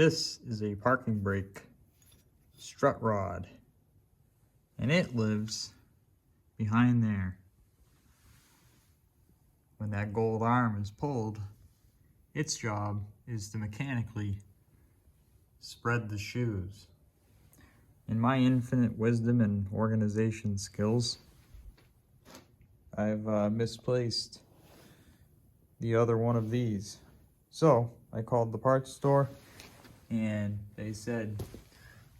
This is a parking brake strut rod, and it lives behind there. When that gold arm is pulled, its job is to mechanically spread the shoes. In my infinite wisdom and organization skills, I've misplaced the other one of these. So I called the parts store and they said,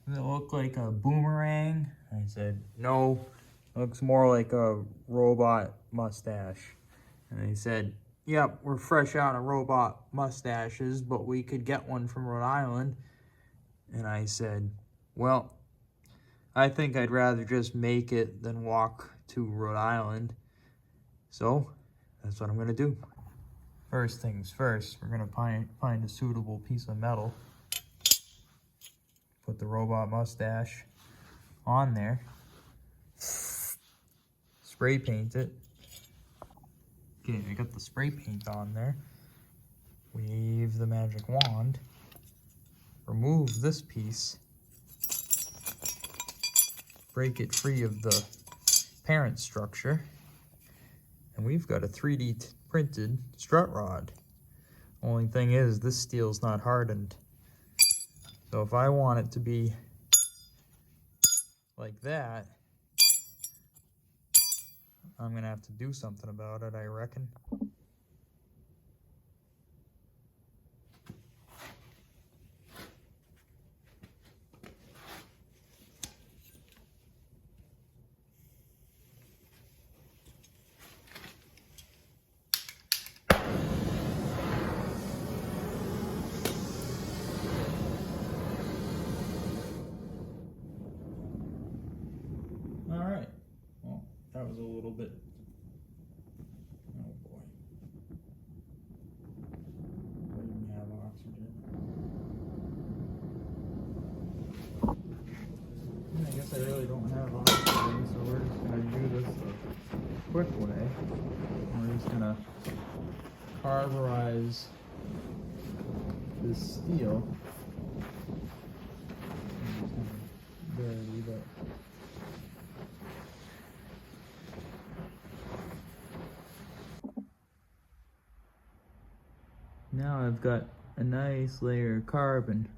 "Does it look like a boomerang?" I said, "No, it looks more like a robot mustache." And they said, "Yep, we're fresh out of robot mustaches, but we could get one from Rhode Island." And I said, "Well, I think I'd rather just make it than walk to Rhode Island. So that's what I'm gonna do." First things first, we're gonna find a suitable piece of metal. Put the robot mustache on there. Spray paint it. Okay, I got the spray paint on there. Wave the magic wand. Remove this piece. Break it free of the parent structure. And we've got a 3D printed strut rod. Only thing is, this steel's not hardened. So if I want it to be like that, I'm gonna have to do something about it, I reckon. Alright, well, that was a little bit, oh boy, I didn't have oxygen. I guess I really don't have oxygen, so we're just going to do this a quick way. We're just going to carburize this steel. Barely, but now I've got a nice layer of carbon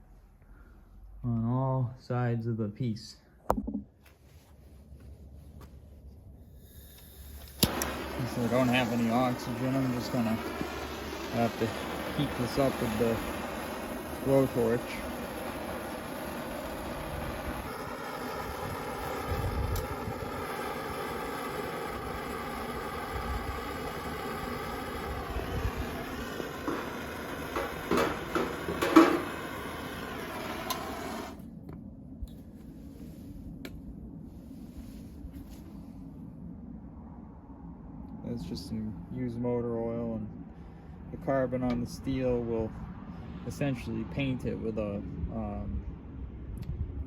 on all sides of the piece. Since I don't have any oxygen, I'm just gonna have to heat this up with the blowtorch. It's just some used motor oil, and the carbon on the steel will essentially paint it with a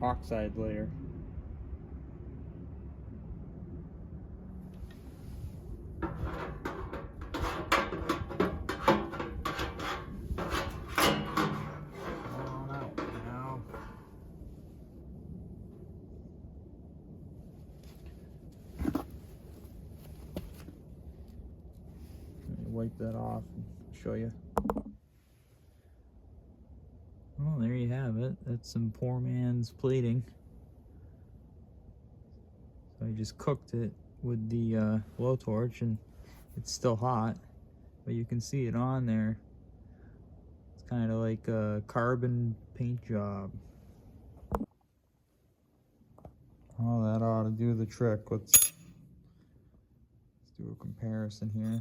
oxide layer. On out now. Wipe that off and show you. Well, there you have it. That's some poor man's plating. So I just cooked it with the blowtorch, and it's still hot, but you can see it on there. It's kind of like a carbon paint job. Oh, that ought to do the trick. Let's do a comparison here.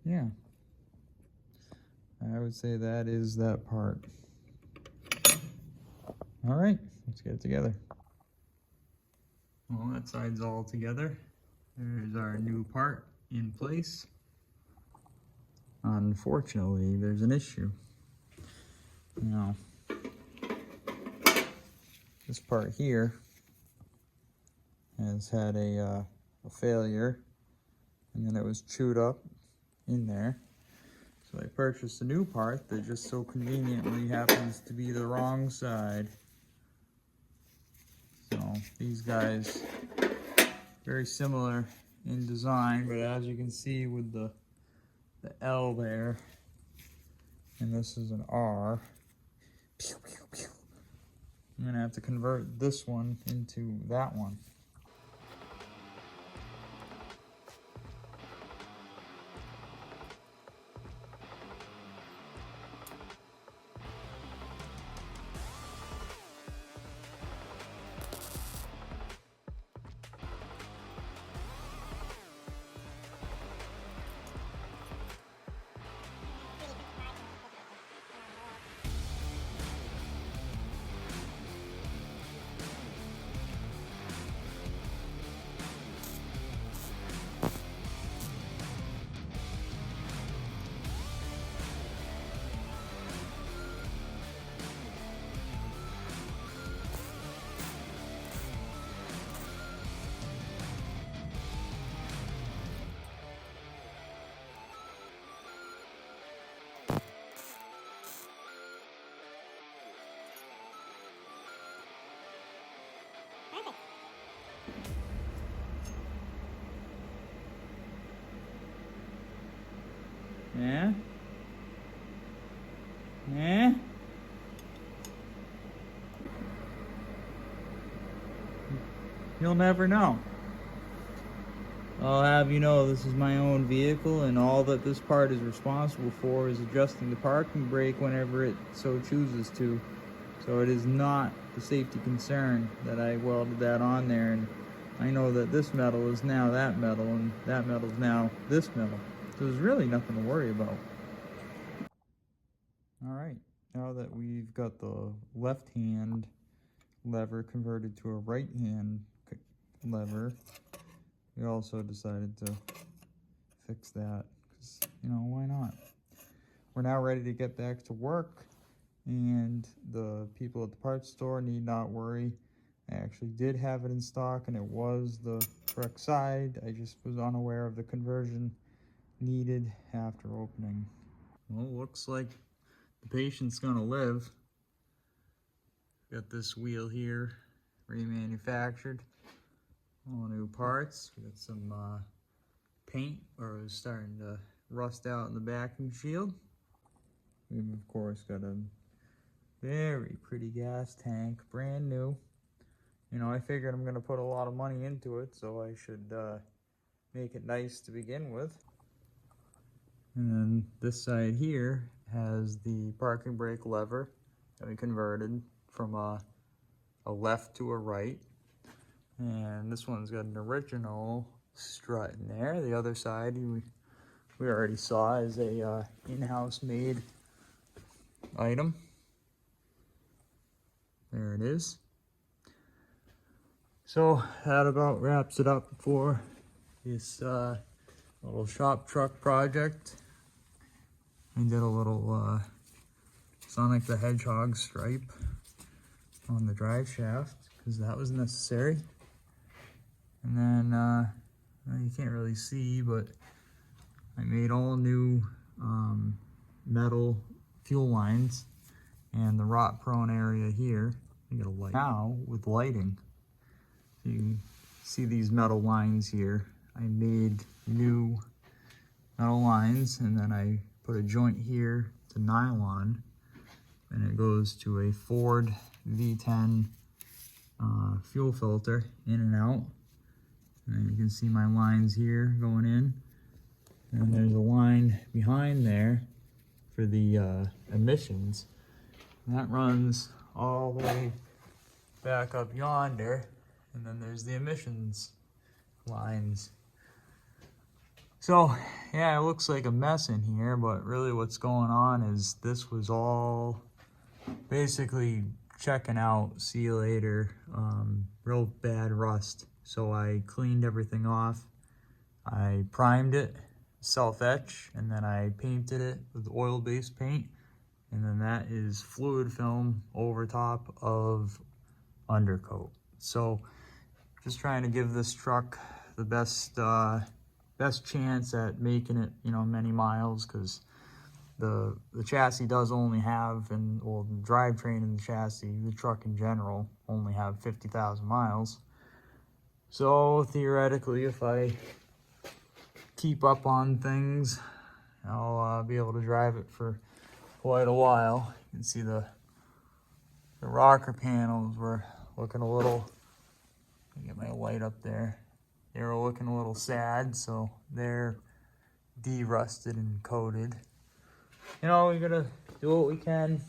Yeah, I would say that is that part. All right, let's get it together. Well, that side's all together. There's our new part in place. Unfortunately, there's an issue. Now, this part here has had a failure and then it was chewed up in there. So I purchased a new part that just so conveniently happens to be the wrong side. So these guys, very similar in design, but as you can see with the L there, and this is an R, pew, pew, pew. I'm gonna have to convert this one into that one. Yeah? Yeah? You'll never know. I'll have you know this is my own vehicle, and all that this part is responsible for is adjusting the parking brake whenever it so chooses to. So it is not the safety concern that I welded that on there, and I know that this metal is now that metal, and that metal is now this metal. So there's really nothing to worry about. Alright, now that we've got the left hand lever converted to a right hand lever, we also decided to fix that, because, you know, why not? We're now ready to get back to work, and the people at the parts store need not worry. I actually did have it in stock, and it was the correct side. I just was unaware of the conversion needed after opening. Well, looks like the patient's gonna live. Got this wheel here, remanufactured. All new parts. We got some paint, or it was starting to rust out in the backing shield. We've of course got a very pretty gas tank, brand new. You know, I figured I'm gonna put a lot of money into it, so I should make it nice to begin with. And then this side here has the parking brake lever that we converted from a left to a right. And this one's got an original strut in there. The other side we already saw is a in-house made item. There it is. So that about wraps it up for this little shop truck project. I did a little Sonic the Hedgehog stripe on the drive shaft because that was necessary. And then you can't really see, but I made all new metal fuel lines, and the rot prone area here, I got a light now with lighting. You can see these metal lines here. I made new metal lines, and then I put a joint here to nylon, and it goes to a Ford V10 fuel filter in and out. And then you can see my lines here going in, and there's a line behind there for the emissions. And that runs all the way back up yonder, and then there's the emissions lines. So yeah, it looks like a mess in here, but really what's going on is this was all basically checking out, see you later, real bad rust. So I cleaned everything off, I primed it, self-etch, and then I painted it with oil-based paint, and then that is fluid film over top of undercoat. So just trying to give this truck the best best chance at making it, you know, many miles, because the chassis does only have, and well, the drivetrain and the chassis, the truck in general, only have 50,000 miles. So theoretically, if I keep up on things, I'll be able to drive it for quite a while. You can see the rocker panels were looking a little, let me get my light up there. They were looking a little sad, so they're de-rusted and coated. You know, we gotta do what we can.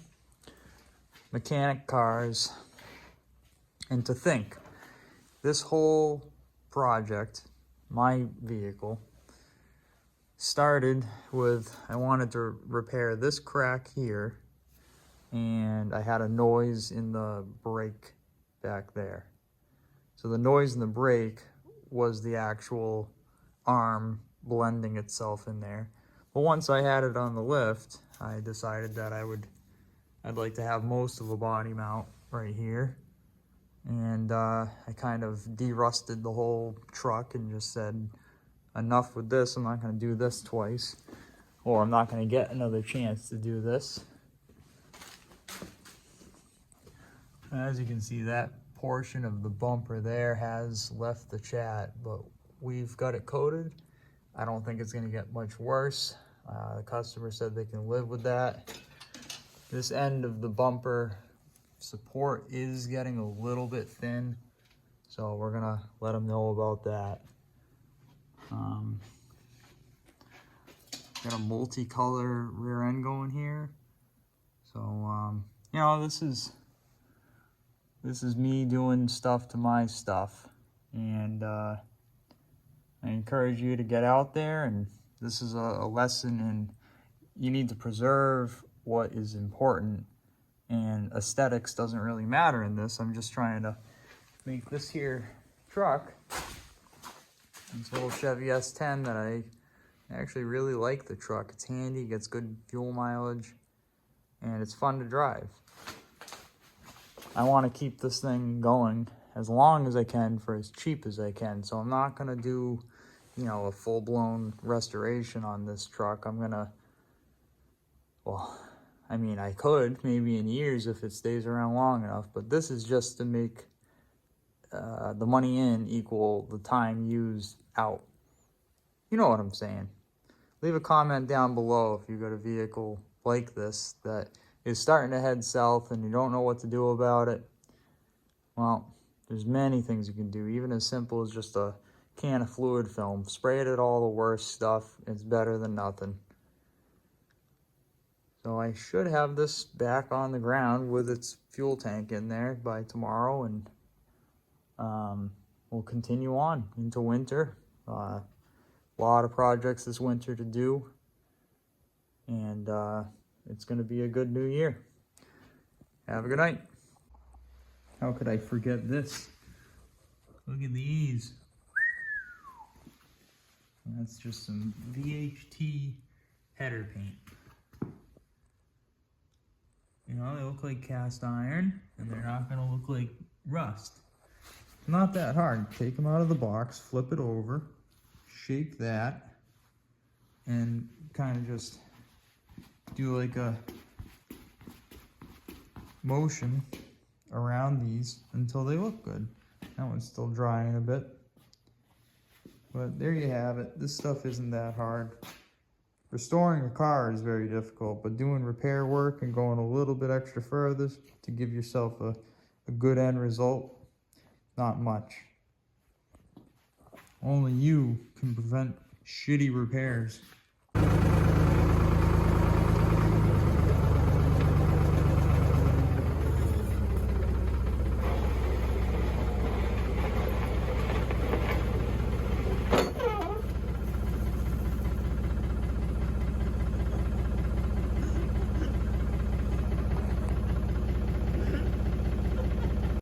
Mechanic cars. And to think, this whole project, my vehicle, started with, I wanted to repair this crack here, and I had a noise in the brake back there. So the noise in the brake was the actual arm blending itself in there. But once I had it on the lift, I decided that I'd like to have most of the body mount right here. And I kind of de-rusted the whole truck and just said, enough with this. I'm not going to do this twice, or I'm not going to get another chance to do this. As you can see, that portion of the bumper there has left the chat, but we've got it coated. I don't think it's going to get much worse. The customer said they can live with that. This end of the bumper support is getting a little bit thin, so we're going to let them know about that. Got a multicolor rear end going here. So, you know, this is me doing stuff to my stuff. And I encourage you to get out there, and this is a lesson in you need to preserve what is important, and aesthetics doesn't really matter in this. I'm just trying to make this here truck, this little Chevy S-10, that I actually really like the truck. It's handy, gets good fuel mileage, and it's fun to drive. I want to keep this thing going as long as I can for as cheap as I can. So I'm not going to do, you know, a full-blown restoration on this truck. I'm going to, well, I mean, I could maybe in years if it stays around long enough, but this is just to make the money in equal the time used out. You know what I'm saying. Leave a comment down below if you've got a vehicle like this that is starting to head south and you don't know what to do about it. Well, there's many things you can do, even as simple as just a can of fluid film. Spray it at all the worst stuff. It's better than nothing. So I should have this back on the ground with its fuel tank in there by tomorrow, and we'll continue on into winter. A lot of projects this winter to do, and it's going to be a good new year. Have a good night. How could I forget this? Look at these. That's just some VHT header paint. You know, they look like cast iron, and they're not going to look like rust. Not that hard. Take them out of the box, flip it over, shape that, and kind of just do like a motion around these until they look good. That one's still drying a bit. But there you have it. This stuff isn't that hard. Restoring a car is very difficult, but doing repair work and going a little bit extra further to give yourself a good end result, not much. Only you can prevent shitty repairs.